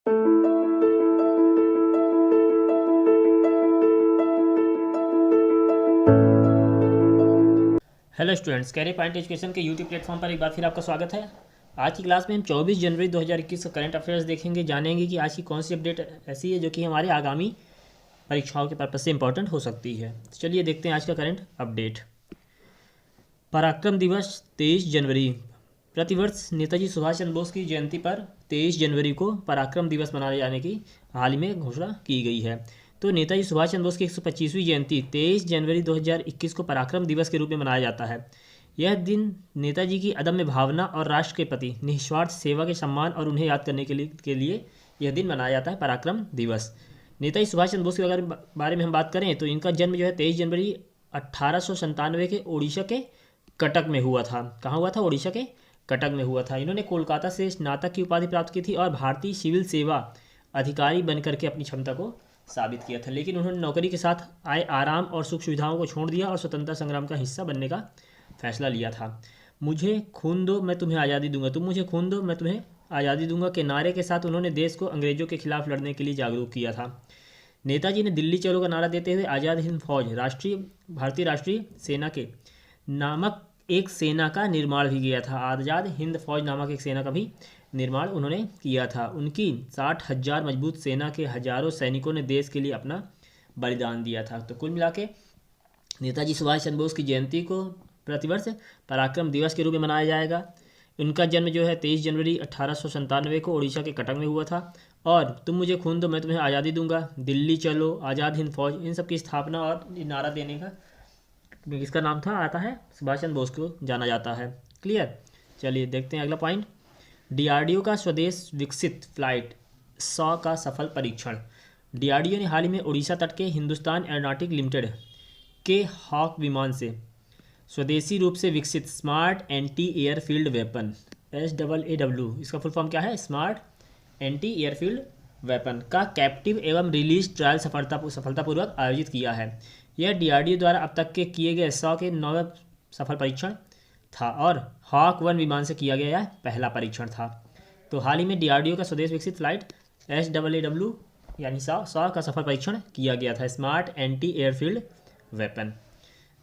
Hello students, career point education के YouTube platform पर एक बार फिर आपका स्वागत है। आज की क्लास में हम 24 जनवरी 2021 का करंट अफेयर्स देखेंगे, जानेंगे कि आज की कौन सी अपडेट ऐसी है जो कि हमारे आगामी परीक्षाओं के पर्पज से इंपॉर्टेंट हो सकती है। तो चलिए देखते हैं आज का करंट अपडेट। पराक्रम दिवस 23 जनवरी। प्रतिवर्ष नेताजी सुभाष चंद्र बोस की जयंती पर 23 जनवरी को पराक्रम दिवस मनाए जाने की हाल ही में घोषणा की गई है। तो नेताजी सुभाष चंद्र बोस की 125वीं जयंती 23 जनवरी 2021 को पराक्रम दिवस के रूप में मनाया जाता है। यह दिन नेताजी की अदम्य भावना और राष्ट्र के प्रति निस्वार्थ सेवा के सम्मान और उन्हें याद करने के लिए यह दिन मनाया जाता है, पराक्रम दिवस। नेताजी सुभाष चंद्र बोस के अगर बारे में हम बात करें तो इनका जन्म जो है 23 जनवरी 1897 के ओडिशा के कटक में हुआ था। कहाँ हुआ था? ओडिशा के कटक में हुआ था। इन्होंने कोलकाता से स्नातक की उपाधि प्राप्त की थी और भारतीय सिविल सेवा अधिकारी बनकर के अपनी क्षमता को साबित किया था। लेकिन उन्होंने नौकरी के साथ आए आराम और सुख सुविधाओं को छोड़ दिया और स्वतंत्रता संग्राम का हिस्सा बनने का फैसला लिया था। मुझे खून दो मैं तुम्हें आज़ादी दूंगा, तुम मुझे खून दो मैं तुम्हें आज़ादी दूंगा के नारे के साथ उन्होंने देश को अंग्रेजों के खिलाफ लड़ने के लिए जागरूक किया था। नेताजी ने दिल्ली चलो का नारा देते हुए आज़ाद हिंद फौज भारतीय राष्ट्रीय सेना के नामक एक सेना का निर्माण भी किया था। आज़ाद हिंद फौज नामक एक सेना का भी निर्माण उन्होंने किया था। उनकी 60,000 मजबूत सेना के हजारों सैनिकों ने देश के लिए अपना बलिदान दिया था। तो कुल मिला के नेताजी सुभाष चंद्र बोस की जयंती को प्रतिवर्ष पराक्रम दिवस के रूप में मनाया जाएगा। उनका जन्म जो है 23 जनवरी 1897 को उड़ीसा के कटक में हुआ था। और तुम मुझे खून दो मैं तुम्हें आज़ादी दूंगा, दिल्ली चलो, आज़ाद हिंद फौज, इन सब की स्थापना और नारा देने का इसका नाम था आता है सुभाष चंद्र बोस को जाना जाता है। क्लियर। चलिए देखते हैं अगला पॉइंट। डीआरडीओ का स्वदेश विकसित फ्लाइट 100 का सफल परीक्षण। डीआरडीओ ने हाल ही में उड़ीसा तट के हिंदुस्तान एरोनॉटिक लिमिटेड के हॉक विमान से स्वदेशी रूप से विकसित smart anti airfield weapon SAAW, इसका फुल फॉर्म क्या है? स्मार्ट एंटी एयरफील्ड वेपन का कैप्टिव एवं रिलीज ट्रायल सफलतापूर्वक आयोजित किया है। यह डीआरडीओ द्वारा अब तक के किए गए 100 के 9वें सफल परीक्षण था और हॉक 1 विमान से किया गया यह पहला परीक्षण था। तो हाल ही में डीआरडीओ का स्वदेश विकसित फ्लाइट SAAW यानी 100 का सफल परीक्षण किया गया था, smart anti airfield weapon.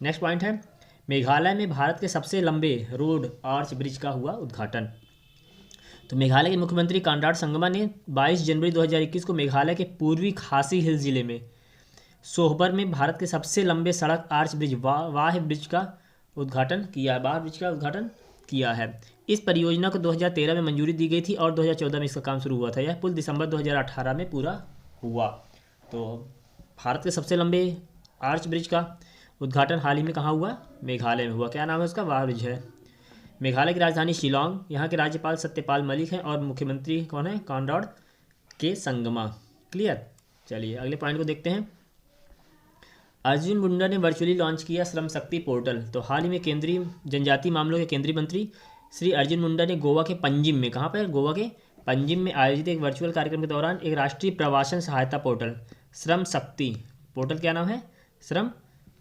Next point है, मेघालय में भारत के सबसे लंबे रोड आर्च ब्रिज का हुआ उद्घाटन। तो मेघालय के मुख्यमंत्री कॉनराड संगमा ने 22 जनवरी 2021 को मेघालय के पूर्वी खासी हिल्स जिले में सोहबर में भारत के सबसे लंबे सड़क आर्च ब्रिज वाह ब्रिज का उद्घाटन किया है। इस परियोजना को 2013 में मंजूरी दी गई थी और 2014 में इसका काम शुरू हुआ था। यह पुल दिसंबर 2018 में पूरा हुआ। तो भारत के सबसे लंबे आर्च ब्रिज का उद्घाटन हाल ही में कहाँ हुआ? मेघालय में हुआ। क्या नाम है उसका? वाह ब्रिज है। मेघालय की राजधानी शिलोंग। यहाँ के राज्यपाल सत्यपाल मलिक हैं और मुख्यमंत्री कौन है? कॉनराड के संगमा। क्लियर। चलिए अगले पॉइंट को देखते हैं। अर्जुन मुंडा ने वर्चुअली लॉन्च किया श्रम शक्ति पोर्टल। तो हाल ही में केंद्रीय जनजातीय मामलों के केंद्रीय मंत्री श्री अर्जुन मुंडा ने गोवा के पंजिम में, कहाँ पर? गोवा के पंजिम में आयोजित एक वर्चुअल कार्यक्रम के दौरान एक राष्ट्रीय प्रवासन सहायता पोर्टल श्रम शक्ति पोर्टल, क्या नाम है? श्रम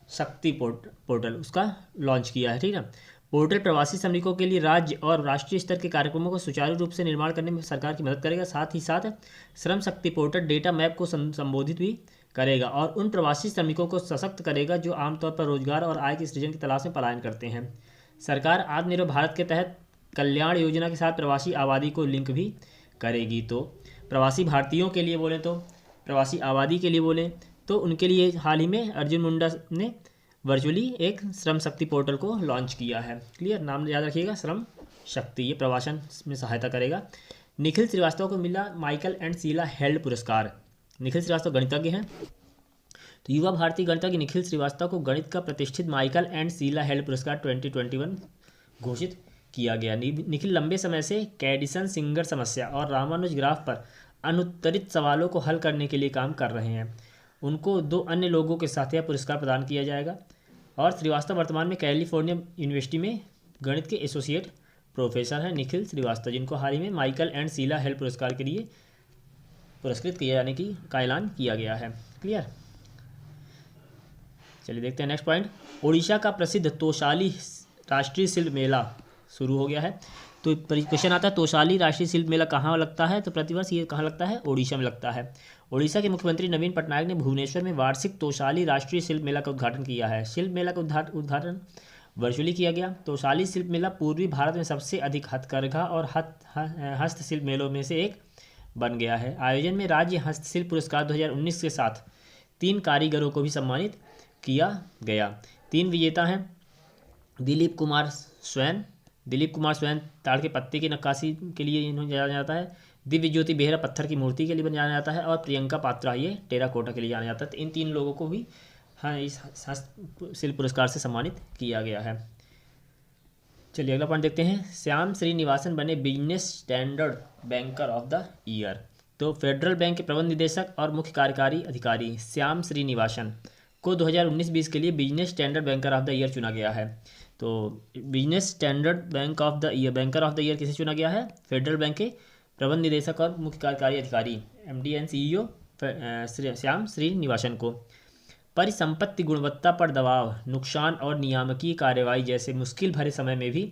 शक्ति पोर्टल, उसका लॉन्च किया है। ठीक है। पोर्टल प्रवासी श्रमिकों के लिए राज्य और राष्ट्रीय स्तर के कार्यक्रमों को सुचारू रूप से निर्माण करने में सरकार की मदद करेगा। साथ ही साथ Shram Shakti portal data map को संबोधित भी करेगा और उन प्रवासी श्रमिकों को सशक्त करेगा जो आमतौर पर रोजगार और आय के सृजन की तलाश में पलायन करते हैं। सरकार आत्मनिर्भर भारत के तहत कल्याण योजना के साथ प्रवासी आबादी को लिंक भी करेगी। तो प्रवासी भारतीयों के लिए बोले तो प्रवासी आबादी के लिए बोले तो उनके लिए हाल ही में अर्जुन मुंडा ने वर्चुअली एक श्रम शक्ति पोर्टल को लॉन्च किया है। क्लियर। नाम याद रखिएगा, श्रम शक्ति। ये प्रवासन में सहायता करेगा। निखिल श्रीवास्तव को मिला माइकल एंड शीला हेल्ड पुरस्कार। निखिल श्रीवास्तव गणितज्ञ हैं। तो युवा भारतीय गणितज्ञ निखिल श्रीवास्तव को गणित का प्रतिष्ठित माइकल एंड शीला हेल्ड पुरस्कार 2021 घोषित किया गया। निखिल लंबे समय से कैडिसन सिंगर समस्या और रामानुज ग्राफ पर अनुत्तरित सवालों को हल करने के लिए काम कर रहे हैं। उनको 2 अन्य लोगों के साथ यह पुरस्कार प्रदान किया जाएगा। और श्रीवास्तव वर्तमान में कैलिफोर्निया यूनिवर्सिटी में गणित के एसोसिएट प्रोफेसर हैं। निखिल श्रीवास्तव, जिनको हाल ही में माइकल एंड शीला हेल्ड पुरस्कार के लिए पुरस्कृत किए जाने का ऐलान किया गया है। क्लियर। चलिए देखते हैं नेक्स्ट पॉइंट। ओडिशा का प्रसिद्ध तोशाली राष्ट्रीय शिल्प मेला शुरू हो गया है। तो क्वेश्चन आता है तोशाली राष्ट्रीय शिल्प मेला कहाँ लगता है, तो प्रतिवर्ष ये कहाँ लगता है, ओडिशा में लगता है। ओडिशा के मुख्यमंत्री नवीन पटनायक ने भुवनेश्वर में वार्षिक तोशाली राष्ट्रीय शिल्प मेला का उद्घाटन किया है। शिल्प मेला का उद्घाटन वर्चुअली किया गया। तोशाली शिल्प मेला पूर्वी भारत में सबसे अधिक हथकरघा और हस्तशिल्प मेलों में से एक बन गया है। आयोजन में राज्य हस्तशिल्प पुरस्कार 2019 के साथ 3 कारीगरों को भी सम्मानित किया गया। 3 विजेता हैं दिलीप कुमार स्वैन ताड़ के पत्ते की नक्काशी के लिए इन्हें जाना जाता है। दिव्य ज्योति बेहरा पत्थर की मूर्ति के लिए जाना जाता है। और प्रियंका पात्रा ये टेराकोटा के लिए जाना जाता है। तो इन 3 लोगों को भी हाँ इस हस्तशिल्प पुरस्कार से सम्मानित किया गया है। चलिए अगला पॉइंट देखते हैं। श्याम श्रीनिवासन बने business standard banker of the year. तो फेडरल बैंक के प्रबंध निदेशक और मुख्य कार्यकारी अधिकारी श्याम श्रीनिवासन को 2019-20 के लिए business standard banker of the year चुना गया है। तो business standard banker of the year किसे चुना गया है, फेडरल बैंक के प्रबंध निदेशक और मुख्य कार्यकारी अधिकारी MD and CEO Shyam Srinivasan को। परिसंपत्ति गुणवत्ता पर दबाव, नुकसान और नियामकीय कार्रवाई जैसे मुश्किल भरे समय में भी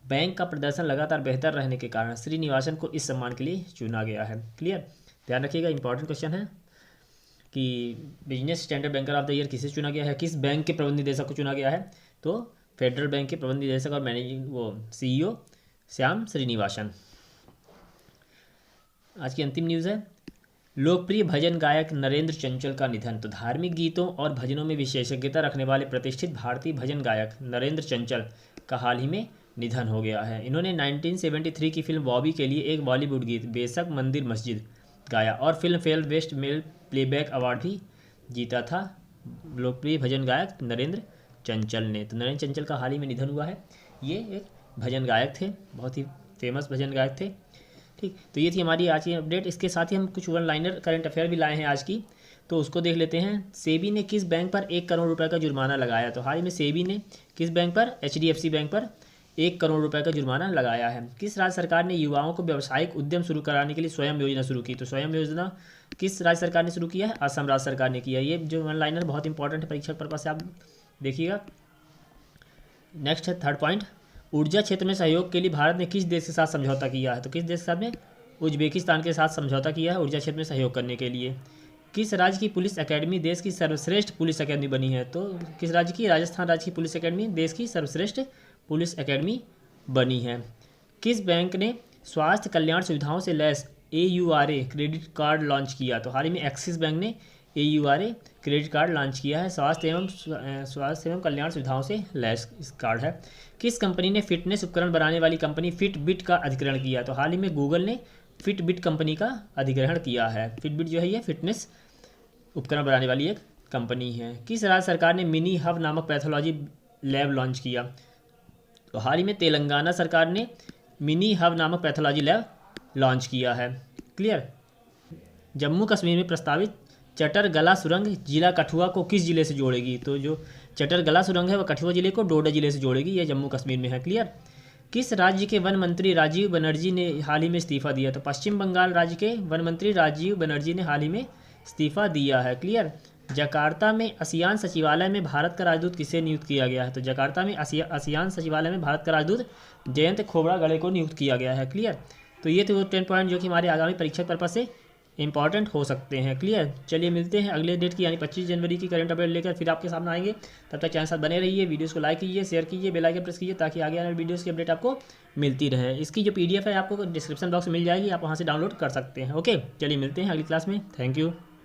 बैंक का प्रदर्शन लगातार बेहतर रहने के कारण श्रीनिवासन को इस सम्मान के लिए चुना गया है। क्लियर, ध्यान रखिएगा, इंपॉर्टेंट क्वेश्चन है कि business standard banker of the year किसे चुना गया है, किस बैंक के प्रबंध निदेशक को चुना गया है, तो फेडरल बैंक के प्रबंध निदेशक और CEO श्याम श्रीनिवासन। आज की अंतिम न्यूज़ है, लोकप्रिय भजन गायक नरेंद्र चंचल का निधन। तो धार्मिक गीतों और भजनों में विशेषज्ञता रखने वाले प्रतिष्ठित भारतीय भजन गायक नरेंद्र चंचल का हाल ही में निधन हो गया है। इन्होंने 1973 की फिल्म बॉबी के लिए एक बॉलीवुड गीत बेशक मंदिर मस्जिद गाया और film fair best male playback award भी जीता था लोकप्रिय भजन गायक नरेंद्र चंचल ने। तो नरेंद्र चंचल का हाल ही में निधन हुआ है। ये एक भजन गायक थे, बहुत ही फेमस भजन गायक थे। ठीक, तो ये थी हमारी आज की अपडेट। इसके साथ ही हम कुछ वन लाइनर करंट अफेयर भी लाए हैं आज की, तो उसको देख लेते हैं। सेबी ने किस बैंक पर 1 करोड़ रुपए का जुर्माना लगाया। तो हाल ही में सेबी ने किस बैंक पर, HDFC बैंक पर 1 करोड़ रुपए का जुर्माना लगाया है। किस राज्य सरकार ने युवाओं को व्यावसायिक उद्यम शुरू कराने के लिए स्वयं योजना शुरू की। तो स्वयं योजना किस राज्य सरकार ने शुरू किया है, असम राज्य सरकार ने किया। ये जो वन लाइनर बहुत इंपॉर्टेंट है परीक्षा पर्पज से, आप देखिएगा। नेक्स्ट है थर्ड पॉइंट, ऊर्जा क्षेत्र में सहयोग के लिए भारत ने किस देश के साथ समझौता किया है। तो किस देश के साथ में, उज्बेकिस्तान के साथ समझौता किया है ऊर्जा क्षेत्र में सहयोग करने के लिए। किस राज्य की पुलिस एकेडमी देश की सर्वश्रेष्ठ पुलिस एकेडमी बनी है। तो किस राज्य की, राजस्थान राज्य की पुलिस एकेडमी देश की सर्वश्रेष्ठ पुलिस एकेडमी बनी है। किस बैंक ने स्वास्थ्य कल्याण सुविधाओं से lace AURA credit card launch किया। तो हाल ही में एक्सिस बैंक ने AURA क्रेडिट कार्ड लॉन्च किया है। स्वास्थ्य एवं कल्याण सुविधाओं से लैस इस कार्ड है। किस कंपनी ने फिटनेस उपकरण बनाने वाली कंपनी फिटबिट का अधिग्रहण किया। तो हाल ही में गूगल ने फिटबिट कंपनी का अधिग्रहण किया है। फिटबिट जो है ये फिटनेस उपकरण बनाने वाली एक कंपनी है। किस राज्य सरकार ने मिनी हब नामक पैथोलॉजी लैब लॉन्च किया। तो हाल ही में तेलंगाना सरकार ने मिनी हब नामक पैथोलॉजी लैब लॉन्च किया है। क्लियर। जम्मू कश्मीर में प्रस्तावित चटरगला सुरंग जिला कठुआ को किस जिले से जोड़ेगी। तो जो चटरगला सुरंग है वह कठुआ जिले को डोडा जिले से जोड़ेगी, यह जम्मू कश्मीर में है। क्लियर। किस राज्य के वन मंत्री राजीव बनर्जी ने हाल ही में इस्तीफा दिया। तो पश्चिम बंगाल राज्य के वन मंत्री राजीव बनर्जी ने हाल ही में इस्तीफा दिया है। क्लियर। जकार्ता में आसियान सचिवालय में भारत का राजदूत किसे नियुक्त किया गया है। तो जकार्ता में आसियान सचिवालय में भारत का राजदूत जयंत खोबरागड़े को नियुक्त किया गया है। क्लियर। तो ये थे वो 10 पॉइंट जो कि हमारे आगामी परीक्षा पर्पज से इंपॉर्टेंट हो सकते हैं। क्लियर। चलिए मिलते हैं अगले डेट की यानी 25 जनवरी की करंट अपडेट लेकर फिर आपके सामने आएंगे। तब तक चैनल साथ बने रहिए, वीडियोस को लाइक कीजिए, शेयर कीजिए, बेल आइकन प्रेस कीजिए ताकि आगे आने वाली वीडियोस की अपडेट आपको मिलती रहे। इसकी जो PDF है आपको डिस्क्रिप्शन बॉक्स में मिल जाएगी, आप वहाँ से डाउनलोड कर सकते हैं। ओके, चलिए मिलते हैं अगली क्लास में। Thank you.